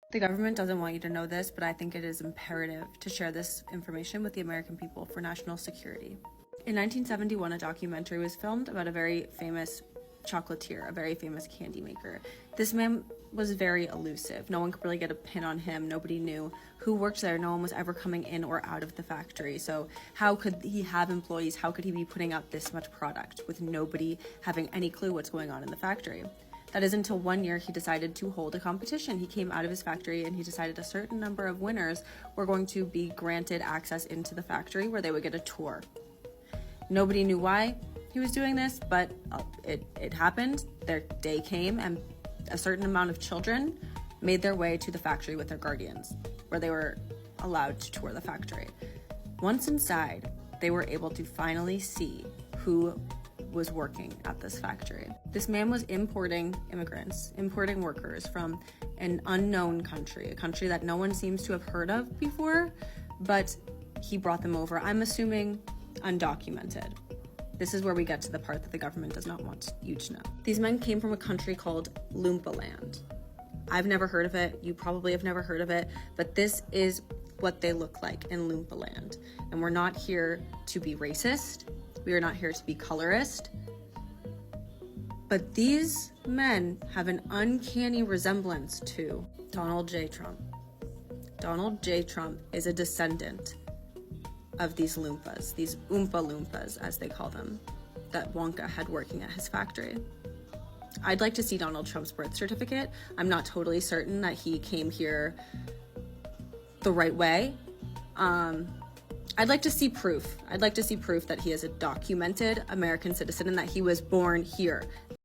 The government doesn't want you to know this, but I think it is imperative to share this information with the American people for national security. In 1971, a documentary was filmed about a very famous chocolatier, a very famous candy maker. This man was very elusive. No one could really get a pin on him. Nobody knew who worked there. No one was ever coming in or out of the factory. So how could he have employees? How could he be putting out this much product with nobody having any clue what's going on in the factory? That is until one year he decided to hold a competition. He came out of his factory and he decided a certain number of winners were going to be granted access into the factory where they would get a tour. Nobody knew why he was doing this, but it happened. Their day came and a certain amount of children made their way to the factory with their guardians, where they were allowed to tour the factory. Once inside, they were able to finally see who was working at this factory. This man was importing immigrants, importing workers from an unknown country, a country that no one seems to have heard of before, but he brought them over, I'm assuming undocumented. This is where we get to the part that the government does not want you to know. These men came from a country called Loompa-land. I've never heard of it. You probably have never heard of it, but this is what they look like in Loompa-land. And we're not here to be racist. We are not here to be colorist. But these men have an uncanny resemblance to Donald J. Trump. Donald J. Trump is a descendant of these Loompas, these Oompa Loompas, as they call them, that Wonka had working at his factory. I'd like to see Donald Trump's birth certificate. I'm not totally certain that he came here the right way. I'd like to see proof. I'd like to see proof that he is a documented American citizen and that he was born here,